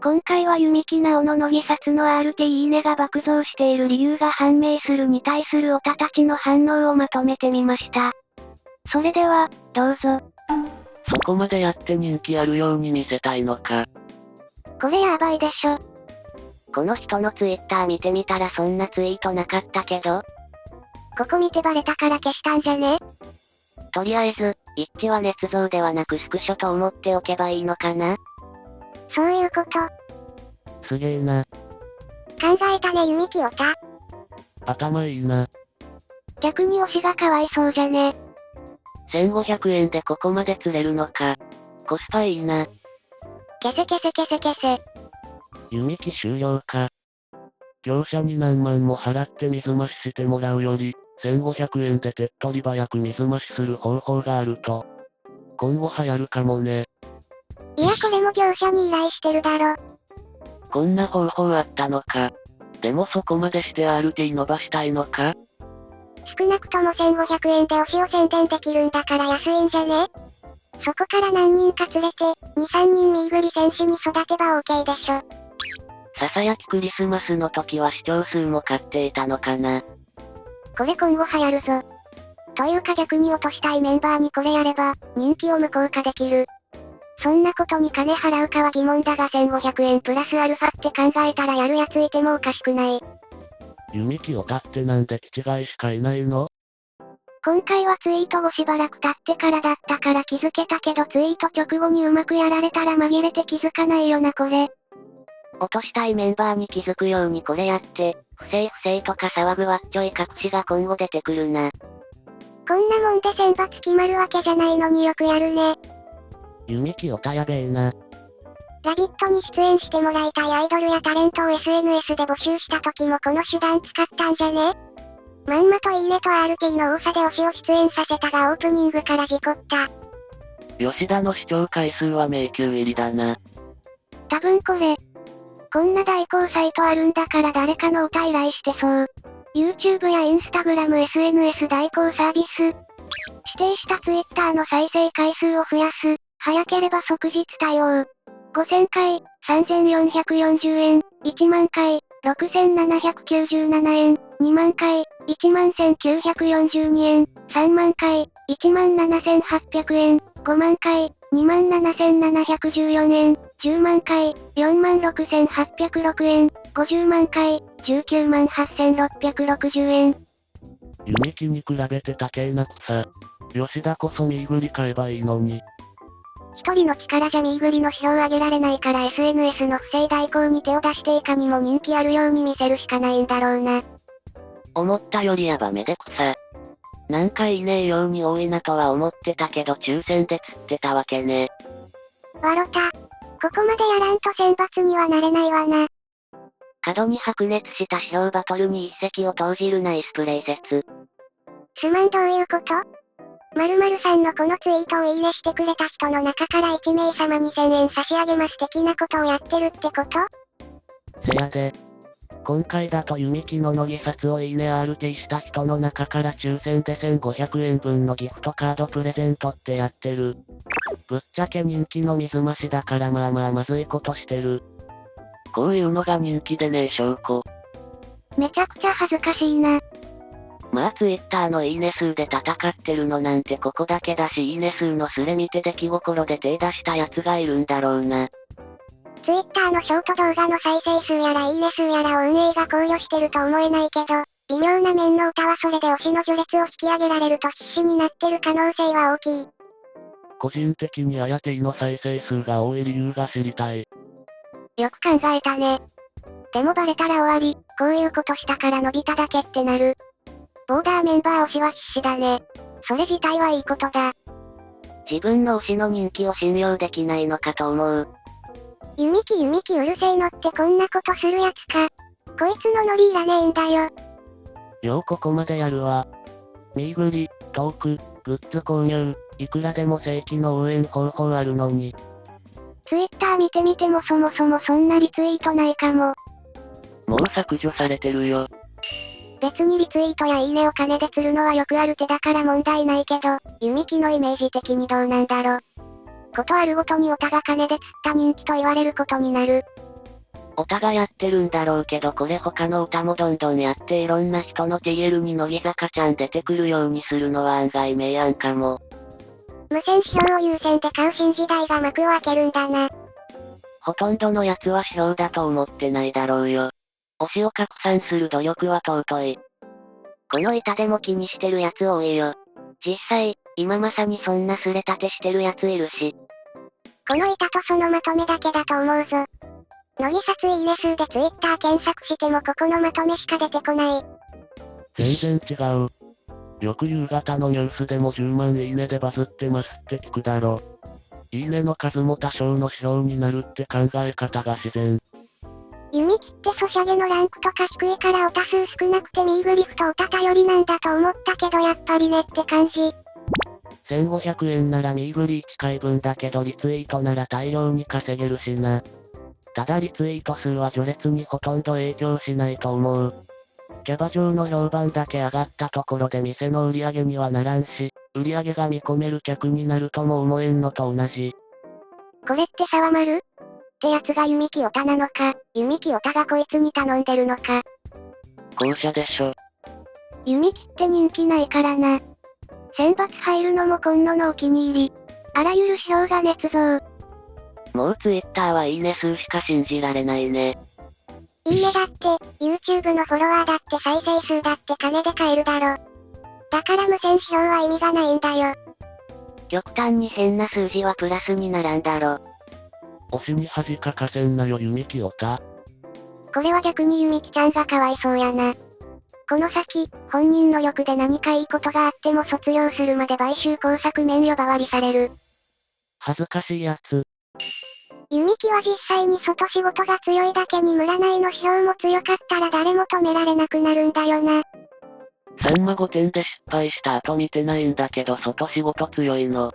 今回は弓木直の乃木撮の RT いいねが爆増している理由が判明するに対するオタたちの反応をまとめてみました。それでは、どうぞ。そこまでやって人気あるように見せたいのか。これやばいでしょ。この人のツイッター見てみたらそんなツイートなかったけど。ここ見てバレたから消したんじゃね？とりあえず、一致は捏造ではなくスクショと思っておけばいいのかな？そういうこと。すげえな。考えたね弓木オタ。頭いいな。逆に推しがかわいそうじゃね。1500円でここまで釣れるのか。コスパいいな。消せ消せ消せ消せ。弓木終了か。業者に何万も払って水増ししてもらうより、1500円で手っ取り早く水増しする方法があると。今後流行るかもね。いやこれも業者に依頼してるだろ。こんな方法あったのか。でもそこまでして RT 伸ばしたいのか？少なくとも1500円で推しを宣伝できるんだから安いんじゃね？そこから何人か連れて、2、3人ミーグリ戦士に育てば OK でしょ。ささやきクリスマスの時は視聴数も買っていたのかな。これ今後流行るぞ。というか逆に落としたいメンバーにこれやれば、人気を無効化できる。そんなことに金払うかは疑問だが1500円プラスアルファって考えたらやるやついてもおかしくない。弓木オタってなんで気違いしかいないの？今回はツイート後しばらく経ってからだったから気づけたけどツイート直後にうまくやられたら紛れて気づかないよなこれ。落としたいメンバーに気づくようにこれやって、不正とか騒ぐわっちょい隠しが今後出てくるな。こんなもんで選抜決まるわけじゃないのによくやるね。弓木オタやべえな。ラビットに出演してもらいたいアイドルやタレントを SNS で募集した時もこの手段使ったんじゃね？まんまといいねと RT の多さで推しを出演させたがオープニングから事故った。吉田の視聴回数は迷宮入りだな。多分これ。こんな代行サイトあるんだから誰かの歌依頼してそう。YouTube や Instagram SNS 代行サービス。指定した Twitter の再生回数を増やす。早ければ即日対応。5000回、3440円。1万回、6797円。2万回、11942円。3万回、17800円。5万回、27714円。10万回、46806円。50万回、198,660円。弓木に比べて高えなくさ。吉田こそミーグリ買えばいいのに。一人の力じゃミーグリの指標を上げられないから SNS の不正代行に手を出していかにも人気あるように見せるしかないんだろうな。思ったよりヤバめでくさ。なんかいいねように多いなとは思ってたけど抽選で釣ってたわけね。わろた。ここまでやらんと選抜にはなれないわな。過度に白熱した指標バトルに一石を投じるナイスプレイ説。すまんどういうこと？〇〇さんのこのツイートをいいねしてくれた人の中から1名様2000円差し上げます的なことをやってるってこと？せやで。今回だと弓木の乃木札をいいね RT した人の中から抽選で1500円分のギフトカードプレゼントってやってる。ぶっちゃけ人気の水増しだからまあまずいことしてる。こういうのが人気でねえ証拠。めちゃくちゃ恥ずかしいな。まあ Twitter のいいね数で戦ってるのなんてここだけだしいいね数のスレ見て出来心で手出した奴がいるんだろうな。Twitter のショート動画の再生数やらいいね数やらを運営が考慮してると思えないけど、微妙な面の歌はそれで推しの序列を引き上げられると必死になってる可能性は大きい。個人的にあやてぃの再生数が多い理由が知りたい。よく考えたね。でもバレたら終わり、こういうことしたから伸びただけってなる。ボーダーメンバー推しは必死だね。それ自体はいいことだ。自分の推しの人気を信用できないのかと思う。弓木うるせえのってこんなことするやつか。こいつのノリいらねえんだよ。ようここまでやるわ。ミーグリ、トーク、グッズ購入、いくらでも正規の応援方法あるのに。Twitter 見てみてもそもそもそんなリツイートないかも。もう削除されてるよ。別にリツイートやいいねを金で釣るのはよくある手だから問題ないけど、弓木のイメージ的にどうなんだろ。ことあるごとにオタが金で釣った人気と言われることになる。オタがやってるんだろうけどこれ他のオタもどんどんやっていろんな人の TL に乃木坂ちゃん出てくるようにするのは案外明暗かも。無線指標を優先で買う新時代が幕を開けるんだな。ほとんどのやつは指標だと思ってないだろうよ。推しを拡散する努力は尊い。この板でも気にしてるやつ多いよ。実際、今まさにそんなすれ立てしてるやついるし。この板とそのまとめだけだと思うぞ。乃木撮いいね数で Twitter 検索してもここのまとめしか出てこない。全然違う。よく夕方のニュースでも10万いいねでバズってますって聞くだろ。いいねの数も多少の指標になるって考え方が自然。弓切ってソシャゲのランクとか低いからオタ数少なくてミーグリフトオタ頼りなんだと思ったけどやっぱりねって感じ。1500円ならミーグリ1回分だけどリツイートなら大量に稼げるしな。ただリツイート数は序列にほとんど影響しないと思う。キャバ嬢の評判だけ上がったところで店の売り上げにはならんし、売り上げが見込める客になるとも思えんのと同じ。これって沢丸ってやつが弓木オタなのか、弓木オタがこいつに頼んでるのか。後者でしょ。弓木って人気ないからな。選抜入るのも今野のお気に入り。あらゆる指標が捏造。もう Twitter はいいね数しか信じられないね。いいねだって、YouTube のフォロワーだって再生数だって金で買えるだろ。だから無線指標は意味がないんだよ。極端に変な数字はプラスにならんだろ。推しに恥かかせんなよ弓木オタ。これは逆に弓木ちゃんがかわいそうやな。この先、本人の力で何かいいことがあっても卒業するまで買収工作免呼ばわりされる。恥ずかしいやつ。弓木は実際に外仕事が強いだけに村内の指標も強かったら誰も止められなくなるんだよな。さんま御殿で失敗した後見てないんだけど外仕事強いの。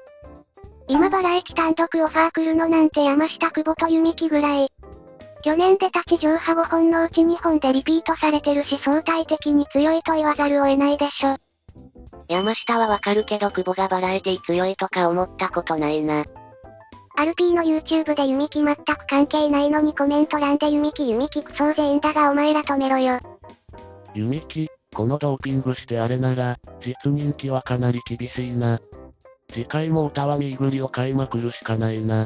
今バラエティ単独オファー来るのなんて山下久保と弓木ぐらい。去年で立ち上波5本のうち2本でリピートされてるし相対的に強いと言わざるを得ないでしょ。山下はわかるけど久保がバラエティ強いとか思ったことないな。RP の YouTube で弓木全く関係ないのにコメント欄で弓木クソ全員だがお前ら止めろよ。弓木、このドーピングしてあれなら、実人気はかなり厳しいな。次回も歌はミーグリを買いまくるしかないな。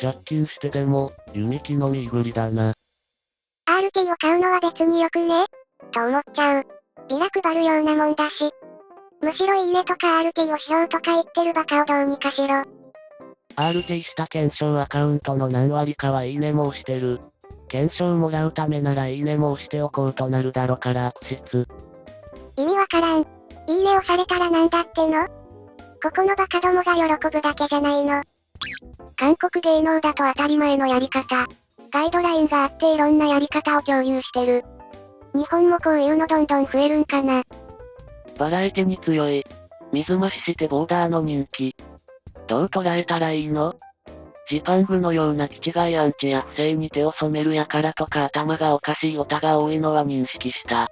借金してでも、弓木のミーグリだな。RT を買うのは別によくねと思っちゃう。ビラ配るようなもんだし。むしろいいねとか RT を指標とか言ってるバカをどうにかしろ。RT した検証アカウントの何割かはいいねも押してる。検証もらうためならいいねも押しておこうとなるだろから悪質。意味わからん。いいね押されたらなんだっての？ここのバカどもが喜ぶだけじゃないの。韓国芸能だと当たり前のやり方。ガイドラインがあっていろんなやり方を共有してる。日本もこういうのどんどん増えるんかな。バラエティに強い。水増ししてボーダーの人気。どう捉えたらいいの？ジパングのような気違いアンチや不正に手を染めるやからとか頭がおかしいオタが多いのは認識した。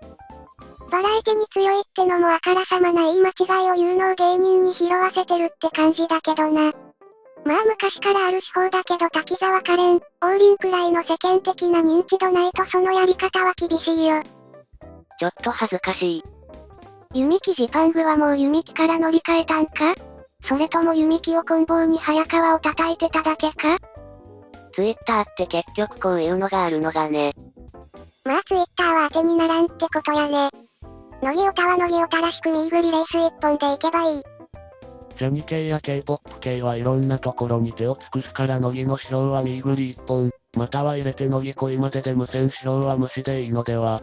バラエティに強いってのもあからさまな言い間違いを有能芸人に拾わせてるって感じだけどな。まあ昔からある手法だけど滝沢カレン、王林くらいの世間的な認知度ないとそのやり方は厳しいよ。ちょっと恥ずかしい。弓木ジパングはもう弓木から乗り換えたんか？それとも弓木を棍棒に早川を叩いてただけか？ Twitter って結局こういうのがあるのがね。まあ Twitter は当てにならんってことやね。乃木オタは乃木オタらしくミーグリレース一本でいけばいい。ジャニ系や K-POP 系はいろんなところに手を尽くすから乃木の指標はミーグリ一本、または入れて乃木恋までで無線指標は無視でいいのでは。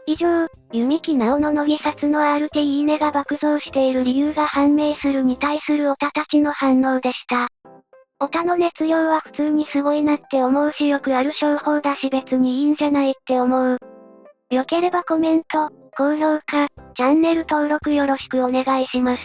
以上、弓木直の乃木札の RT いいねが爆増している理由が判明するに対するオタたちの反応でした。オタの熱量は普通にすごいなって思うしよくある商法だし別にいいんじゃないって思う。よければコメント、高評価、チャンネル登録よろしくお願いします。